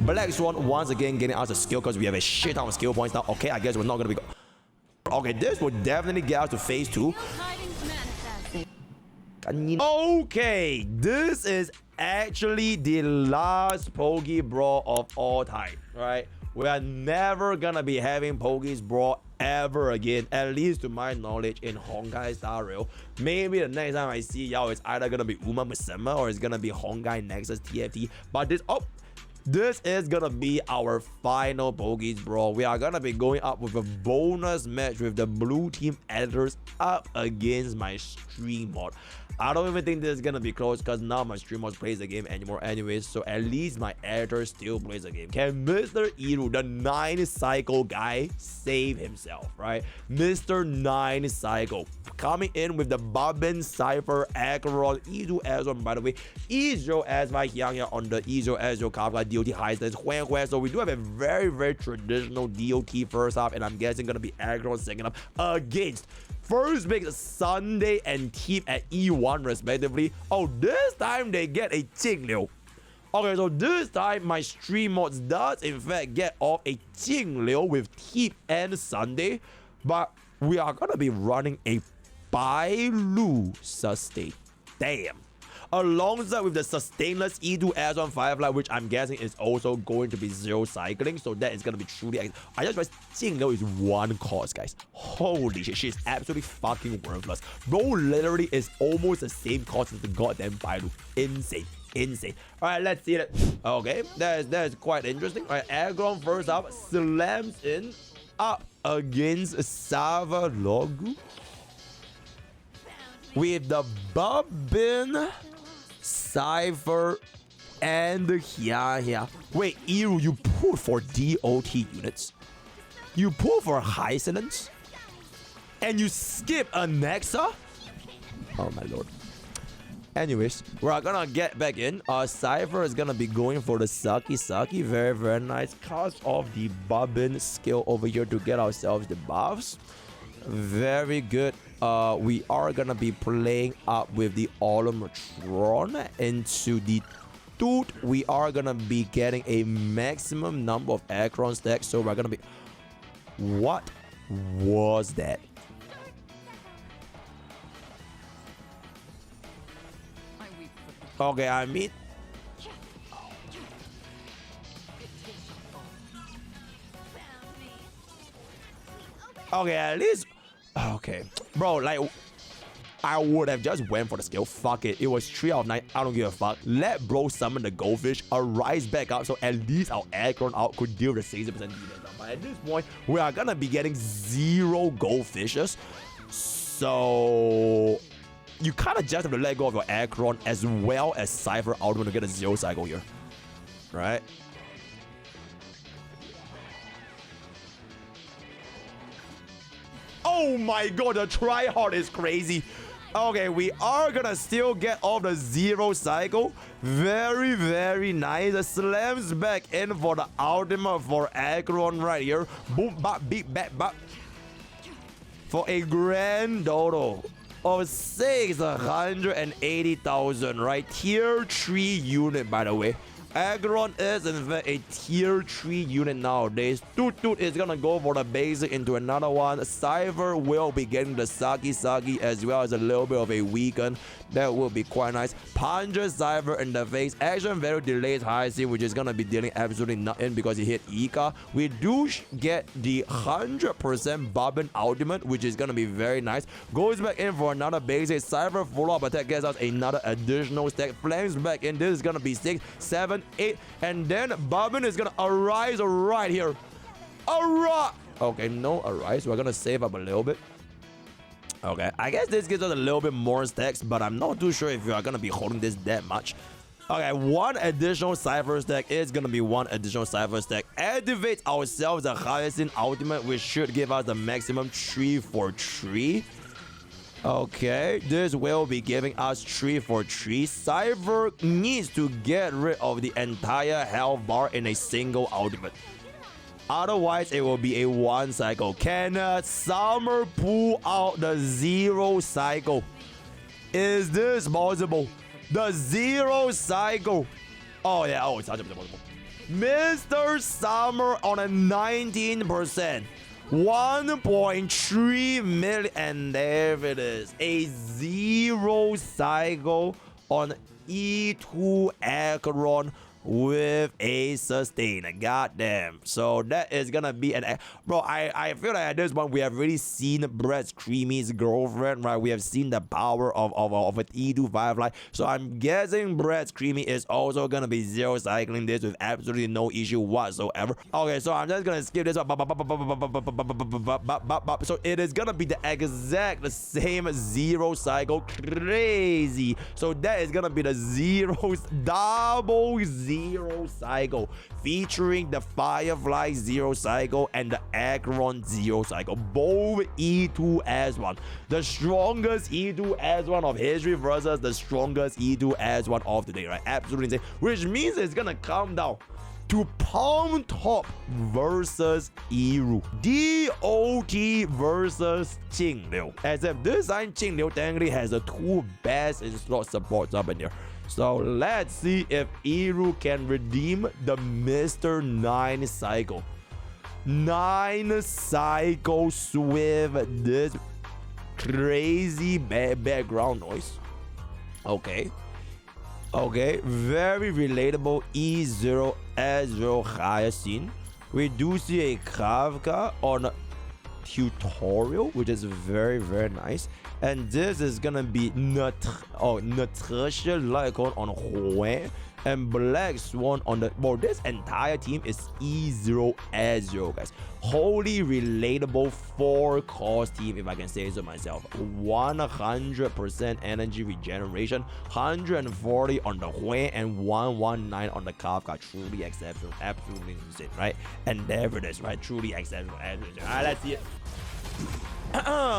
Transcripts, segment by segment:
Black Swan once again getting us a skill because we have a shit ton of skill points now. Okay, I guess we're not gonna be. Okay, this will definitely get us to phase 2. Okay, this is actually the last Pokke Brawl of all time, right? We are never gonna be having Pokke's Brawl ever again, at least to my knowledge, in honkaistarrail. Maybe the next time I see y'all, it's either gonna be Uma Musamma or it's gonna be Honkai Nexus TFT. But this is gonna be our final Pokke's Brawl. We are gonna be going up with a bonus match with the blue team Editors up against my stream mod. I don't even think this is gonna be close because now my stream mod plays the game anymore anyways, so at least my editor still plays the game. Can Mr. Irue, the 9 cycle guy, save himself, right? Mr. 9 cycle coming in with the Babin Cypher Acheron Izu Ezra, by the way, Izu Ezra Hyang on the Izu Ezra Kafka DOT high stance Huan. So we do have a very traditional DOT first up, and I'm guessing gonna be Acheron second up against First Big Sunday and Team at E1 respectively. Oh, this time they get a Jingliu. Okay, so this time my stream mods does in fact get off a Jingliu with Team and Sunday, but we are gonna be running a Bailu sustain. Damn. Alongside with the sustainless E2 S1 Firefly, which I'm guessing is also going to be 0 cycling, so that is going to be truly... I just realized Jingliu is 1 cost, guys. Holy shit, she's absolutely fucking worthless. Bro literally is almost the same cost as the goddamn Bailu. Insane. Alright, let's see it. Okay, that is quite interesting. Alright, Aggron first up, slams in up against Sava Logu with the Babin Cypher and here. Wait, Irue, you pulled for DOT units? You pull for high sentence? And you skip a Nexa? Oh my lord. Anyways, we're gonna get back in. Cypher is gonna be going for the Saki. Very nice. Cast off the Babin skill over here to get ourselves the buffs. Very good. We are gonna be playing up with the Olomatron into the Toot. We are gonna be getting a maximum number of Acheron stacks, so we're gonna be... What was that? Okay, I mean... Okay, at least... Okay. Bro, like... I would have just went for the skill. Fuck it. It was 3 out of 9. I don't give a fuck. Let bro summon the goldfish. Arise back up so at least our Acheron out could deal the 60% damage. But at this point, we are gonna be getting 0 goldfishes. So... You kind of just have to let go of your Acheron as well as Cypher Ultimate to get a 0 cycle here. Right? Oh my god, the tryhard is crazy. Okay, we are gonna still get off the 0 cycle. Very nice. Slams back in for the ultimate for Acheron right here. Boom, bop, beep, back, bop. For a grand total of 680,000, right? Tier 3 unit, by the way. Acheron is in fact a tier 3 unit nowadays. Toot is gonna go for the basic into another one. Cypher will be getting the Saki as well as a little bit of a weaken. That will be quite nice. Puncher Cypher in the face. Action value delays high C, which is gonna be dealing absolutely nothing because he hit Ika. We do get the 100% Babin ultimate, which is gonna be very nice. Goes back in for another basic. Cypher full up attack gets us another additional stack. Flames back in. This is gonna be 6, 7, 8, and then Babin is gonna arise right here. Arise! Okay, no arise. We're gonna save up a little bit. Okay, I guess this gives us a little bit more stacks, but I'm not too sure if we are gonna be holding this that much. Okay, 1 additional Cypher stack is gonna be 1 additional Cypher stack. Activate ourselves the Hyacinth ultimate, which should give us the maximum 3 for 3. Okay, this will be giving us 3 for 3. Cypher needs to get rid of the entire health bar in a single ultimate. Otherwise, it will be a 1 cycle. Can Summer pull out the 0 cycle? Is this possible? The 0 cycle? Oh yeah, oh, it's 100% possible. Mr. Summer on a 19%. 1.3 million, and there it is. A 0 cycle on E2 Acheron with a sustainer. Goddamn. So that is gonna be an bro. I feel like at this point we have really seen BreadsCreamy's girlfriend, right? We have seen the power of an E2 Firefly. So I'm guessing BreadsCreamy is also gonna be 0 cycling this with absolutely no issue whatsoever. Okay, so I'm just gonna skip this up. So it is gonna be the exact same 0 cycle. Crazy. So that is gonna be the double 0 cycle, featuring the Firefly 0 cycle and the Acheron 0 cycle, both E2 as one. The strongest E2 as one of history versus the strongest E2 as one of today, right? Absolutely insane. Which means it's gonna come down to Palmtop versus Irue, DOT versus Qingliu. As if this time Qingliu technically has the 2 best in slot supports up in here. So let's see if Irue can redeem the Mr. 9 cycle. 9 cycles with this crazy background noise. Okay. Okay, very relatable E0 S0 Hyacinth. We do see a Kafka on tutorial, which is very, very nice. And this is gonna be Natasha Lycon on Hue and Black Swan on the this entire team is E0 S0, guys. Holy relatable 4-cost team, if I can say so myself. 100% energy regeneration, 140 on the Hue and 119 on the Kafka. Truly exceptional, absolutely insane, right? And there it is, right? Truly exceptional. Alright, let's see it.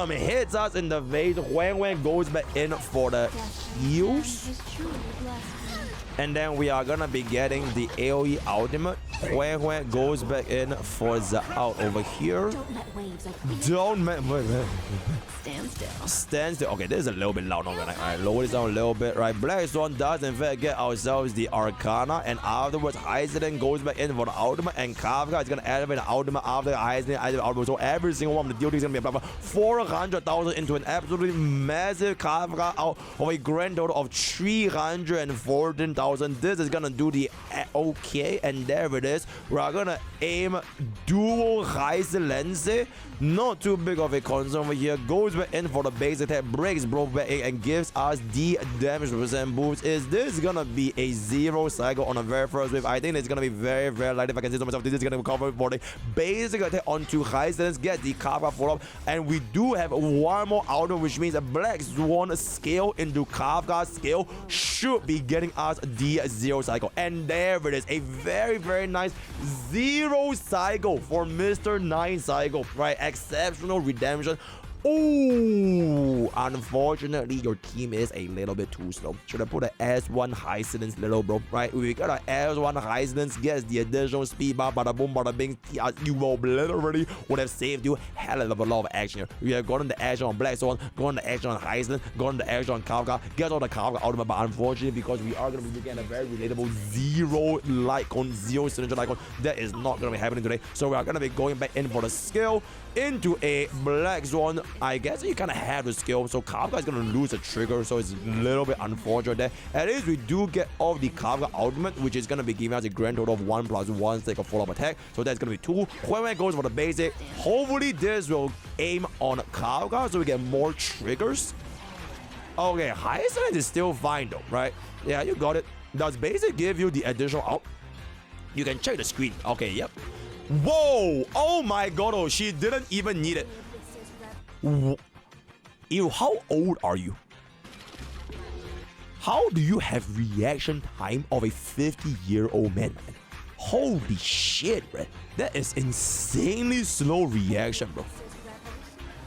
Hits us in the face. When goes back in for the heals. And then we are gonna be getting the AoE ultimate. When goes back in for the out over here. Don't let stand still. Stand still. Okay, this is a little bit loud. Alright, lower this down a little bit. Right, Black Swan does in fact get ourselves the Arcana, and afterwards Heisden goes back in for the ultimate, and Kafka is gonna elevate the ultimate after Heisden ultimate. So every single one of the DOT is gonna be about 400,000 into an absolutely massive Kafka out of a grand total of 314,000. This is gonna do the okay, and there it is. We're gonna aim dual Heisden. Not too big of a concern over here. Goes back in for the base attack, breaks bro back in, and gives us the damage percent boost. Is this gonna be a 0 cycle on the very first wave? I think it's gonna be very, very light. If I can say so myself, this is gonna cover for the basic attack onto Heisden, get the Kafka follow up, and we do have one more outer, which means a Black Swan scale into Kafka scale should be getting us the 0 cycle. And there it is, a very, very nice 0 cycle for Mr. 9 cycle, right? Exceptional redemption. Oh, unfortunately, your team is a little bit too slow. Should have put an S1 Heisden's little bro, right? We got an S1 Heisden's, gets the additional speed bar, bada boom, bada bing. You will literally would have saved you hell of a lot of action here. We have gotten the action on Black Swan, gotten the action on Heisden, gotten the action on Kafka, get all the Kafka ultimate, but unfortunately, because we are going to be looking at a very relatable 0 Lycon, 0 Cylinder Lycon, that is not going to be happening today. So we are going to be going back in for the skill into a Black Swan. I guess you kind of have the skill, so Kafka is going to lose a trigger, so it's a little bit unfortunate there. At least we do get off the Kafka ultimate, which is going to be giving us a grand total of 1+1 take a follow-up attack, so that's going to be 2. When goes for the basic, hopefully this will aim on Kafka so we get more triggers. Okay, Heisden is still fine though, right? Yeah, you got it. Does basic give you the additional out? You can check the screen. Okay, yep. Whoa! Oh my god, oh, she didn't even need it. Ew, how old are you? How do you have reaction time of a 50-year-old man? Holy shit, bro. That is insanely slow reaction, bro.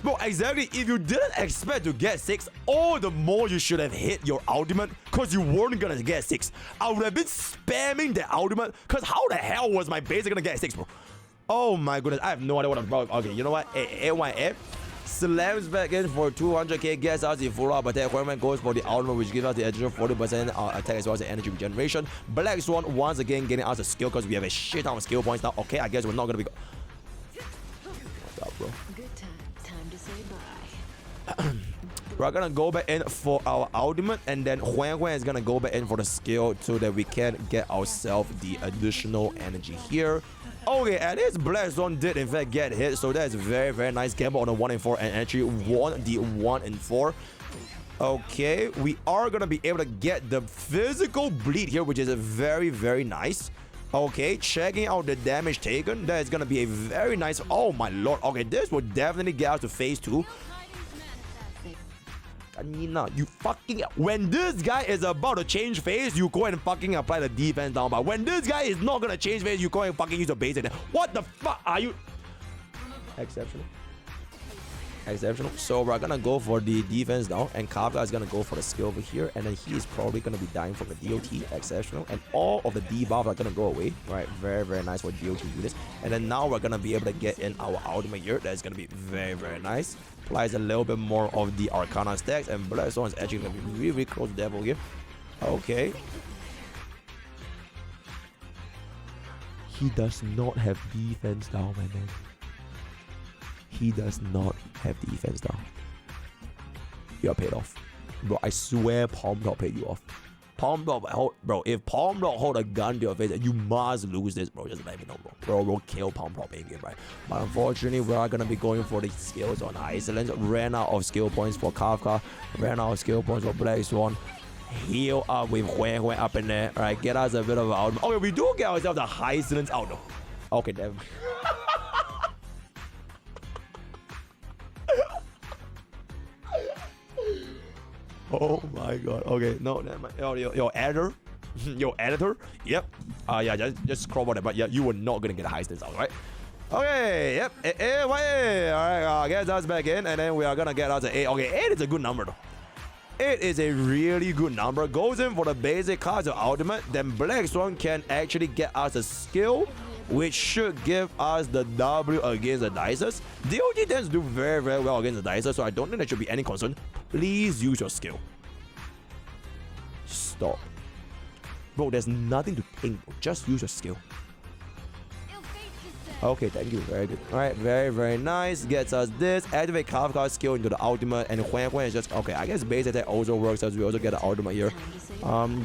Bro, exactly. If you didn't expect to get 6, all the more you should have hit your ultimate, because you weren't gonna get 6. I would have been spamming the ultimate, because how the hell was my basic gonna get 6, bro? Oh my goodness, I have no idea what I'm about. Okay, you know what? AYF. slams back in for 200k, gets us the full up attack. Huan Huan goes for the ultimate, which gives us the additional 40% attack as well as the energy regeneration. Black Swan once again getting us a skill because we have a shit ton of skill points now. Okay, I guess we're not gonna be. What's up, bro? Good time to say bye. We're gonna go back in for our ultimate, and then Huan Huan is gonna go back in for the skill so that we can get ourselves the additional energy here. Okay, and this Black Zone did in fact get hit, so that's very, very nice gamble on the 1 in 4 and actually won the 1 in 4. Okay, we are gonna be able to get the physical bleed here, which is a very, very nice. Okay, checking out the damage taken, that is gonna be a very nice. Oh my lord. Okay, this will definitely get us to phase 2. Nina, you fucking. When this guy is about to change phase, you go and fucking apply the defense down. But when this guy is not gonna change phase, you go and fucking use your basic. What the fuck are you? Exceptional. Exceptional. So we're gonna go for the defense down, and Kafka is gonna go for the skill over here, and then he is probably gonna be dying from the DOT. Exceptional. And all of the debuffs are gonna go away. Right, very, very nice for DOT units. And then now we're gonna be able to get in our ultimate here. That's gonna be very, very nice. Applies a little bit more of the Arcana stacks, and Black Swan is actually gonna be really, really close to Devil here. Okay. He does not have defense down, my man. He does not have defense down. You are paid off. Bro, I swear Palmtop paid you off. Palmtop, bro, if Palmtop hold a gun to your face, you must lose this, bro. Just let me know, bro. Bro, we'll kill Palmtop in game, right? But unfortunately, we are gonna be going for the skills on Iceland. Ran out of skill points for Kafka. Ran out of skill points for Black Swan. Heal up with Huan Huan up in there. Alright, get us a bit of an out. Okay, we do get ourselves the Iceland's out though. Okay, damn. Oh my god. Okay, no, never mind. Your editor. Your editor. Yep. Yeah, just scroll on it. But yeah, you were not gonna get a high stance out, right? Okay, yep. Alright, get us back in, and then we are gonna get us an 8. Okay, 8 is a good number though. 8 is a really good number. Goes in for the basic cards of ultimate. Then Black Swan can actually get us a skill, which should give us the W against the Dices. DOT tends to do very, very well against the Dices, so I don't think there should be any concern. Please use your skill. Stop. Bro, there's nothing to think, bro. Just use your skill. Okay, thank you. Very good. Alright, very, very nice. Gets us this. Activate Kafka's skill into the ultimate, and Huan Huan is just okay. I guess base attack also works as we also get the ultimate here.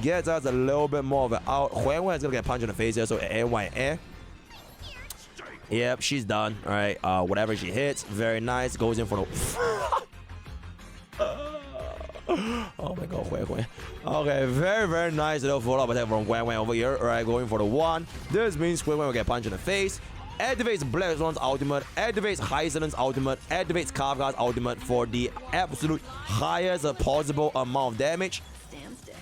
Gets us a little bit more of it out. Huan Huan is gonna get punched in the face here, so NY. Yep, she's done. Alright, whatever she hits, very nice. Goes in for the. Oh my god, Huan Huan. Okay, very, very nice little follow-up attack from Huan Huan over here. Alright, going for the 1. This means Huan Huan will get punched in the face. Activates Black Swan's ultimate, activates Heisen's ultimate, activates Kafka's ultimate for the absolute highest possible amount of damage.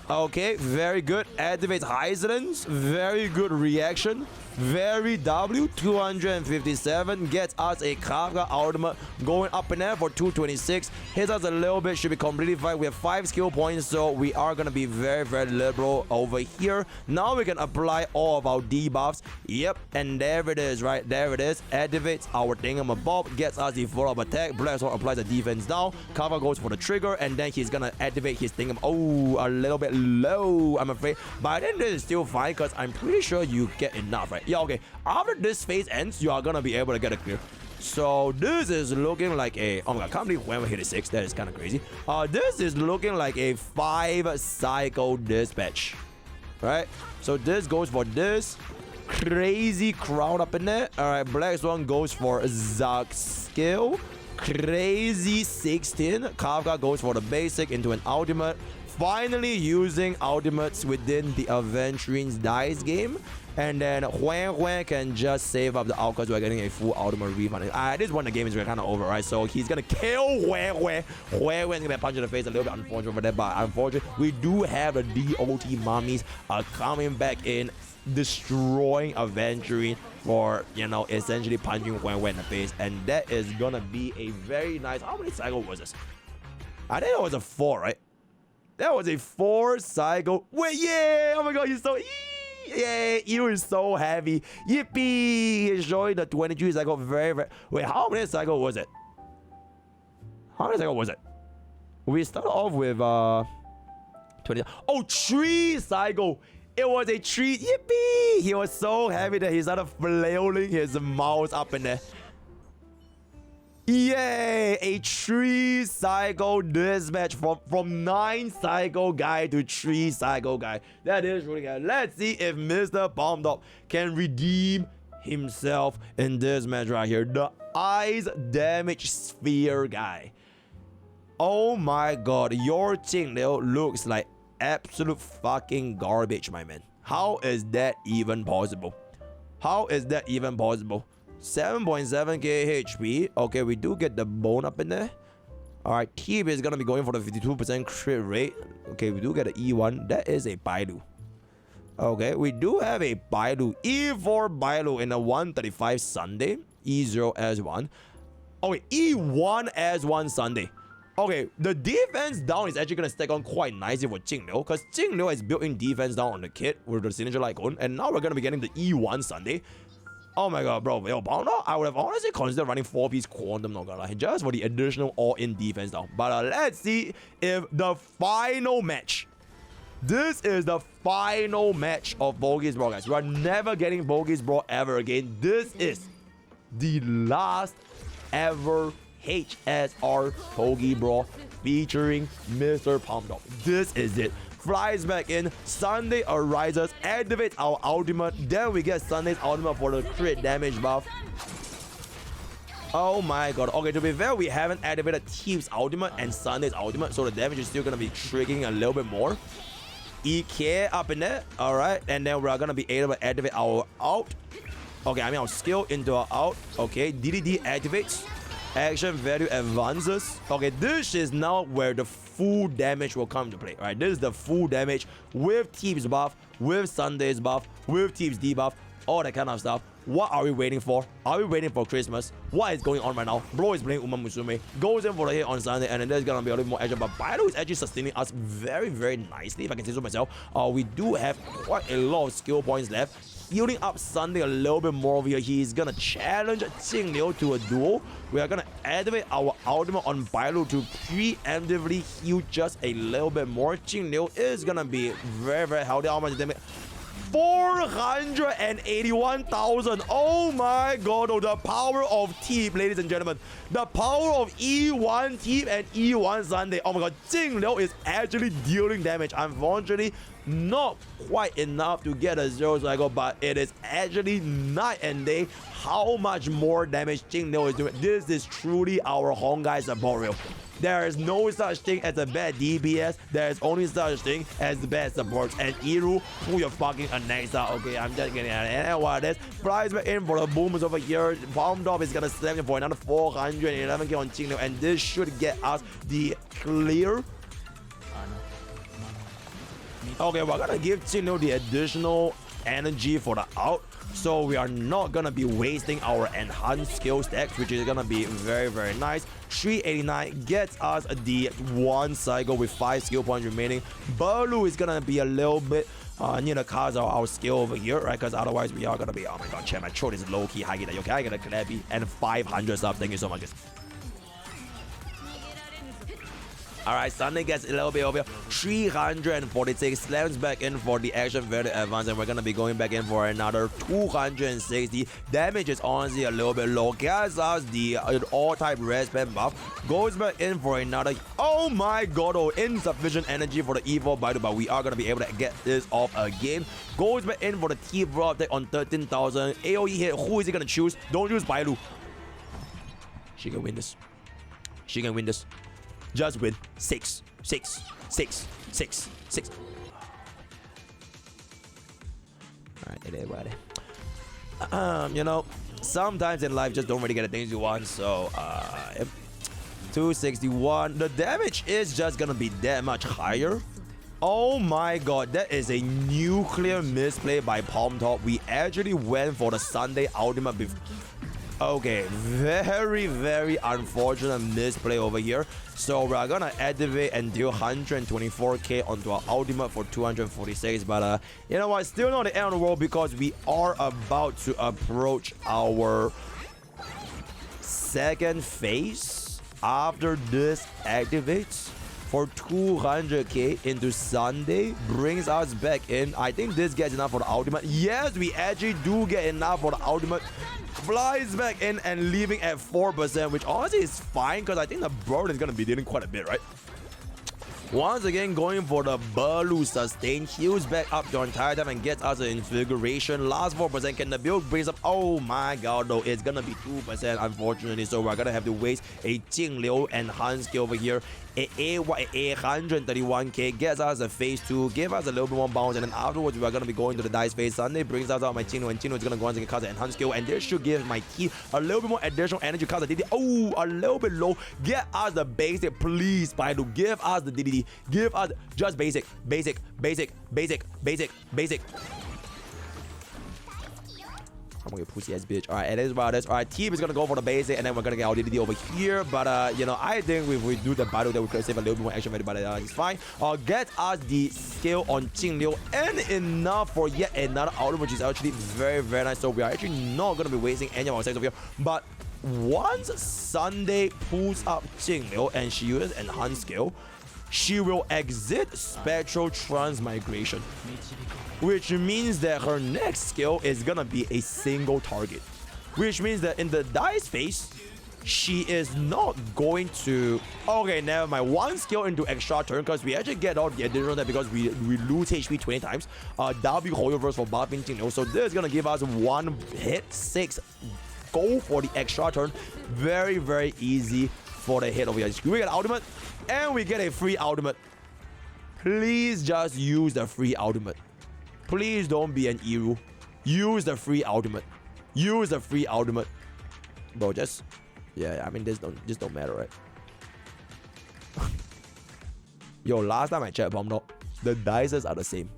Okay, very good. Activates Heisen's, very good reaction. Very W, 257. Gets us a Kafka ultimate going up in there for 226. Hits us a little bit, should be completely fine. We have 5 skill points, so we are going to be very, very liberal over here. Now we can apply all of our debuffs. Yep, and there it is, right? There it is. Activates our thingamabob, gets us the follow-up attack. Black Swan applies the defense down. Kafka goes for the trigger, and then he's going to activate his thingam. Oh, a little bit low, I'm afraid. But I think this is still fine, because I'm pretty sure you get enough, right? Yeah, okay. After this phase ends, you are gonna be able to get a clear. So this is looking like a. Oh my god, I can't believe whoever hit a 6. That is kind of crazy. This is looking like a 5 cycle dispatch, right? So this goes for this crazy crowd up in there. All right, Black Swan goes for Zack's skill. Crazy 16. Kafka goes for the basic into an ultimate. Finally using ultimates within the Aventurine's dice game. And then Huan Huan can just save up the out because we're getting a full ultimate refund. This one the game is kind of over, right? So he's gonna kill Huan Huan. Huan Huan's gonna get punched in the face. A little bit unfortunate for that, but unfortunately, we do have the DOT mummies coming back in, destroying Aventurine for, you know, essentially punching Huan Huan in the face. And that is gonna be a very nice. How many cycles was this? I think it was a 4, right? That was a 4 cycle. Wait, yeah! Oh my god, he's so. Yeah, Irue is so heavy. Yippee! He's showing the 23 cycle very, very. Wait, how many cycle was it? How many cycle was it? We started off with 20. Oh, 3 cycle. It was a treat. Yippee! He was so happy that he started flailing his mouse up in there. Yay! A 3 cycle dispatch from 9 cycle guy to 3 cycle guy. That is really good. Let's see if Mr. Palmtop can redeem himself in this match right here. The ice damage sphere guy. Oh my god, your Jingliu looks like absolute fucking garbage, my man. How is that even possible? How is that even possible? 7.7k HP. Okay, we do get the bone up in there. Alright, Team is gonna be going for the 52% crit rate. Okay, we do get an E1. That is a Baidu. Okay, we do have a Baidu. E4 Baidu in a 135 Sunday. E0 S1. Okay, E1 S1 Sunday. Okay, the defense down is actually going to stack on quite nicely for Jingliu, because Jingliu has built in defense down on the kit with the signature light cone, and now we're going to be getting the E1 Sunday. Oh my god, bro. Yo, I would have honestly considered running 4-piece Quantum, not gonna lie, just for the additional all-in defense down. But let's see if the final match. This is the final match of Pokke's Brawl, guys. We are never getting Pokke's Brawl ever again. This is the last ever HSR Pokke Brawl featuring Mr. Palmtop. This is it. Flies back in, Sunday arises, activates our ultimate, then we get Sunday's ultimate for the crit damage buff. Oh my god. Okay, to be fair, we haven't activated Team's ultimate and Sunday's ultimate, so the damage is still gonna be triggering a little bit more. EK up in there, alright, and then we're gonna be able to activate our out. Okay, I mean our skill into our out. Okay, DDD activates. Action value advances. Okay, this is now where the full damage will come to play. Right, this is the full damage with Team's buff, with Sunday's buff, with Team's debuff, all that kind of stuff. What are we waiting for? Are we waiting for Christmas? What is going on right now? Bro is playing Uma Musume, goes in for the hit on Sunday, and then there's gonna be a little more action. But Baidu is actually sustaining us very, very nicely, if I can say so myself. We do have quite a lot of skill points left. Healing up Sunday a little bit more over here. He's gonna challenge Jingliu to a duel. We are gonna activate our ultimate on Baidu to preemptively heal just a little bit more. Jingliu is gonna be very, very healthy. How much damage? 481,000. Oh my god, oh, the power of Team, ladies and gentlemen. The power of E1 Team and E1 Sunday. Oh my god, Jingliu is actually dealing damage. Unfortunately, not quite enough to get a 0 cycle, but it is actually night and day how much more damage Jingliu is doing. This is truly our Honkai support rail. There is no such thing as a bad DPS. There is only such thing as bad supports. And Irue, who you're fucking a next out. Okay, I'm just getting at it. And what it is, flies back in for the boomers over here. Palmtop is gonna slam him for another 411k on Jingliu, and this should get us the clear. Okay, we're gonna give Jingliu the additional energy for the out, so we are not gonna be wasting our enhanced skill stacks, which is gonna be very, very nice. 389 gets us the 1 cycle with 5 skill points remaining. Baidu is gonna be a little bit near the cause of our skill over here, right? Because otherwise we are gonna be, oh my god, chat, my throat is low-key high. Okay, I get a clappy and 500 subs. Thank you so much, guys. Alright, Sunday gets a little bit over here. 346 slams back in for the action value advance, and we're gonna be going back in for another 260. Damage is honestly a little bit low. Gets us the all-type red spam buff. Goes back in for another. Oh my god, oh, insufficient energy for the E4 Baidu, but we are gonna be able to get this off again. Goes back in for the T-Brawl update on 13,000. AoE hit. Who is he gonna choose? Don't choose Baidu. She can win this. She can win this. Just win. 6, 6, 6, 6, 6. Alright, it is what it is. You know, sometimes in life just don't really get the things you want, so 261. The damage is just gonna be that much higher. Oh my god, that is a nuclear misplay by Palmtop. We actually went for the Sunday ultimate before. Okay, very, very unfortunate misplay over here. So we're gonna activate and deal 124k onto our ultimate for 246. But you know what? Still not the end of the world, because we are about to approach our second phase. after this activates for 200k into Sunday, brings us back in. I think this gets enough for the ultimate. Yes, we actually do get enough for the ultimate. Flies back in and leaving at 4%, which honestly is fine because I think the Brawl is going to be dealing quite a bit, right? Once again, going for the Balu sustain, heals back up your entire time and gets us an invigoration. Last 4%, can the build brings up? Oh my god, though, it's gonna be 2%, unfortunately. So we're gonna have to waste a Jingliu and Han skill over here. A 131k gets us a phase 2, give us a little bit more bounce, and then afterwards we're gonna be going to the dice phase. Sunday brings us out my Jingliu, and Jingliu is gonna go on and cast an enhanced skill, and this should give my team a little bit more additional energy. Cast the DD. Oh, a little bit low. Get us the basic, please, Baidu. Give us the DD. Give us just basic. I'm gonna get pussy ass bitch. Alright, it is what it is. Alright, team is gonna go for the basic, and then we're gonna get our DD over here. But you know, I think if we do the battle, that we could save a little bit more action value, but it's fine. Get us the skill on Jingliu, and enough for yet another ultimate, which is actually very, very nice. So we are actually not gonna be wasting any of our seconds over here. But once Sunday pulls up Jingliu and she uses enhanced skill, she will exit Spectral Transmigration, which means that her next skill is gonna be a single target, which means that in the dice phase, she is not going to... Okay, never mind. One skill into extra turn, because we actually get out the additional that because we lose HP 20 times. W Hoyoverse for buffing Jingliu. So this is gonna give us one hit, 6. Go for the extra turn. Very, very easy for the hit over here. We get ultimate, and we get a free ultimate. Please just use the free ultimate. Please don't be an Irue. Use the free ultimate. Use the free ultimate. Bro, just... Yeah, I mean, this don't matter, right? Yo, last time I checked Palmtop, the dices are the same.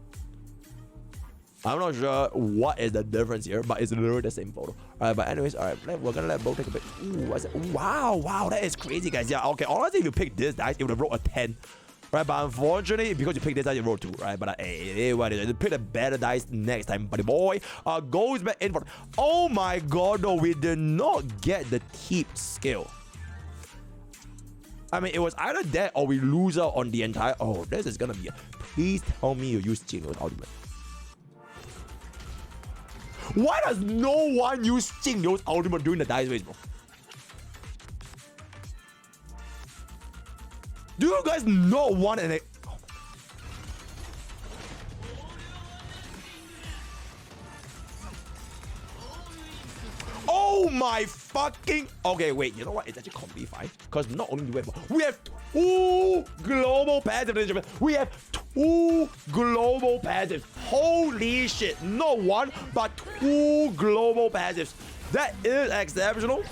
I'm not sure what is the difference here, but it's literally the same photo. Alright, but anyways, alright, we're gonna let Bo take a bit. Ooh, what's it? Wow, that is crazy, guys. Yeah, okay, honestly, if you pick this dice, it would have rolled a 10. Right, but unfortunately, because you picked this dice, you rolled 2, right? But hey, what is it? You pick a better dice next time, buddy boy. Goes back in for... Oh my god, no, we did not get the keep skill. I mean, it was either that or we lose out on the entire... Oh, this is gonna be a... Please tell me you use Jingliu's ultimate. Why does no one use Jingliu's ultimate during the dice race, bro? Do you guys not want an... Oh my fucking... Okay, wait, you know what? It's actually completely fine. Because not only do we have 2 global passives. We have 2 global passives. Holy shit. Not 1, but 2 global passives. That is exceptional.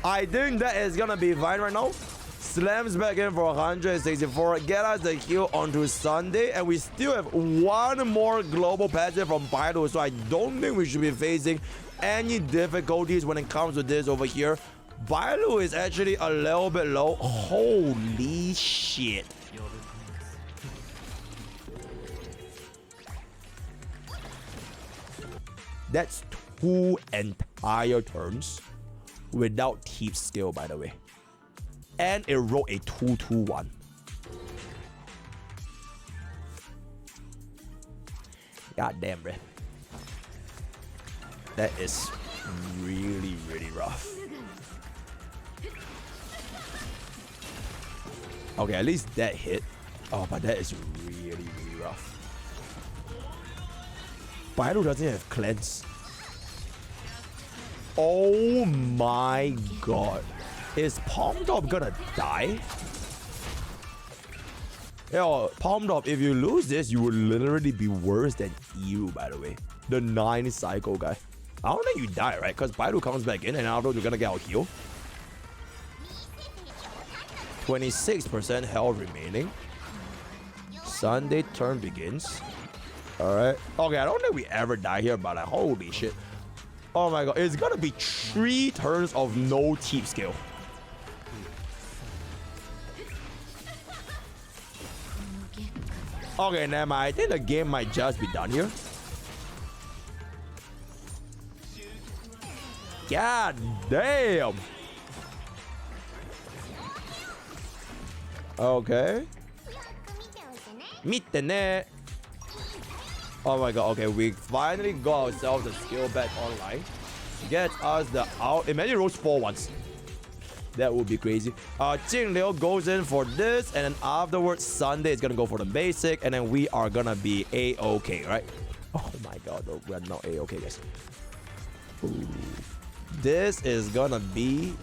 I think that is gonna be fine right now. Slams back in for 164. Get us the heal onto Sunday. And we still have 1 more global passive from Baidu. So I don't think we should be facing any difficulties when it comes to this over here. Baidu is actually a little bit low. Holy shit. That's 2 entire turns without Thief's skill, by the way. And it rolled a 2-2-1. God damn, bruh. That is really, really rough. Okay, at least that hit. Oh, but that is really, really rough. Baidu doesn't have cleanse. Oh my god. Is Palmtop gonna die? Yo, Palmtop, if you lose this, you will literally be worse than Irue, by the way. The 9 cycle guy. I don't think you die, right? Because Baidu comes back in and afterwards we're gonna get our heal. 26% health remaining. Sunday turn begins. Alright. Okay, I don't think we ever die here, but like, holy shit. Oh my god, it's gonna be 3 turns of no Thief skill. Okay, never mind. I think the game might just be done here. God damn. Okay. Mitene. Oh my god, okay, we finally got ourselves the skill back online. Get us the out. Imagine rolls 4 once. That would be crazy. Jing Liu goes in for this, and then afterwards, Sunday is gonna go for the basic, and then we are gonna be A-okay, right? Oh my god, no, we're not A-okay, guys. Ooh. This is gonna be...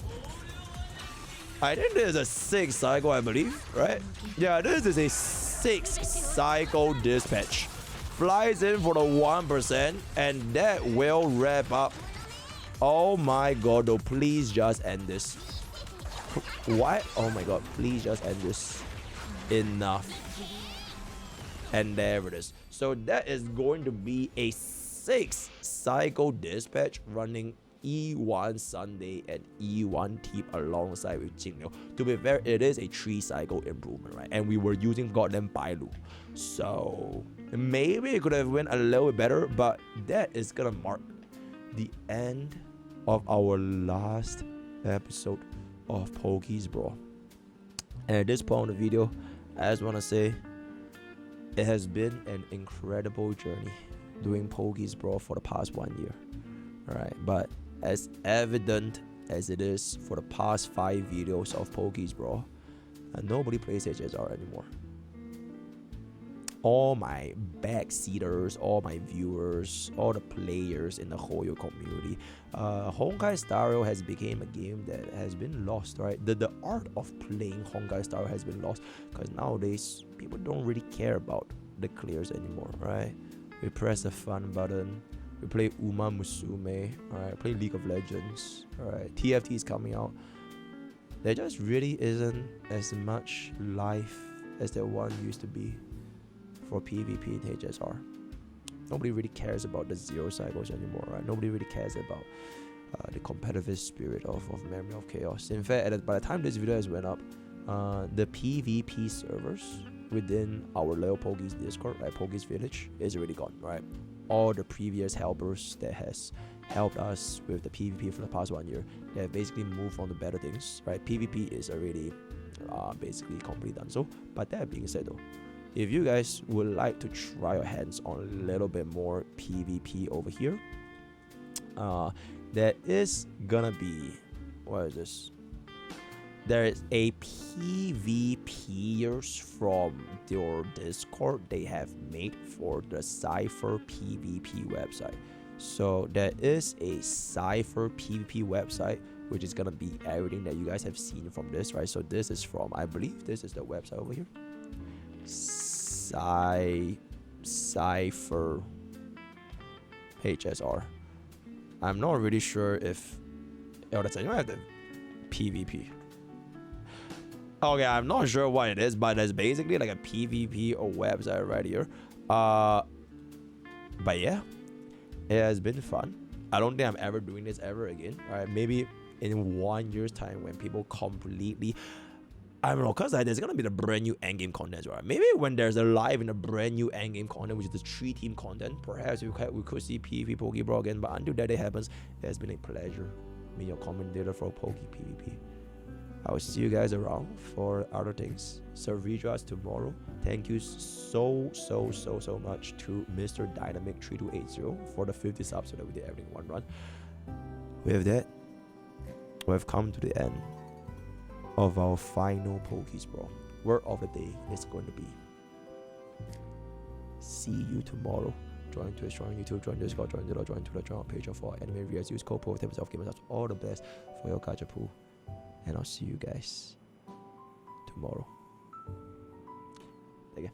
I think this is a 6 cycle, I believe, right? Yeah, this is a 6 cycle dispatch. Flies in for the 1%, and that will wrap up. Oh my god, though, please just end this. What? Oh my god, please just end this. Enough. And there it is. So that is going to be a 6 cycle dispatch running E1 Sunday and E1 Teep alongside with Jingliu. To be fair, it is a 3 cycle improvement, right? And we were using goddamn Bailu. So maybe it could have went a little bit better, but that is gonna mark the end of our last episode of Pokke's Brawl. And at this point in the video, I just want to say it has been an incredible journey doing Pokke's Brawl for the past 1 year. Alright, but as evident as it is for the past 5 videos of Pokke's Brawl, nobody plays HSR anymore. All my backseaters, all my viewers, all the players in the Hoyo community, honkaistarrail has become a game that has been lost, right? The art of playing honkaistarrail has been lost because nowadays people don't really care about the clears anymore, right? We press the fun button, we play Uma Musume, right? Play League of Legends, right? TFT is coming out. There just really isn't as much life as there one used to be for PvP in HSR. Nobody really cares about the 0 cycles anymore, right? Nobody really cares about the competitive spirit of Memory of Chaos. In fact, by the time this video has went up, the PvP servers within our Leo Pokke's Discord, right, Pokke's Village, is already gone, right? All the previous helpers that has helped us with the PvP for the past 1 year, they have basically moved on to better things, right? PvP is already basically completely done. So, but that being said though, if you guys would like to try your hands on a little bit more PvP over here, there is gonna be, what is this? There is a PvPers from your Discord they have made for the Cypher PvP website. So there is a Cypher PvP website which is gonna be everything that you guys have seen from this, right? So this is from, I believe this is the website over here. Cypher HSR. I'm not really sure if that's I don't have the PvP. Okay, I'm not sure what it is, but it's basically like a PvP or website right here. But yeah, it has been fun. I don't think I'm ever doing this ever again. All right, maybe in 1 year's time when people completely, I don't know, because there's gonna be the brand new endgame content, right? Maybe when there's a live in a brand new endgame content, which is the 3-team content, perhaps we could see PvP Pokke Brawl again. But until that day happens, it has been a pleasure being your commentator for Pokke PvP. I will see you guys around for other things. Cerydras tomorrow. Thank you so much to Mr. Dynamic 3280 for the 50 subs so that we did everything in one run. With that, we have come to the end of our final Pokke's Brawl. Word of the day is going to be see you tomorrow. Join Twitch, join YouTube, join Discord, join Twitter, join our Patreon for anime reviews. Use code POKE, 10% off gamers. All the best for your gacha pool. And I'll see you guys tomorrow. Again.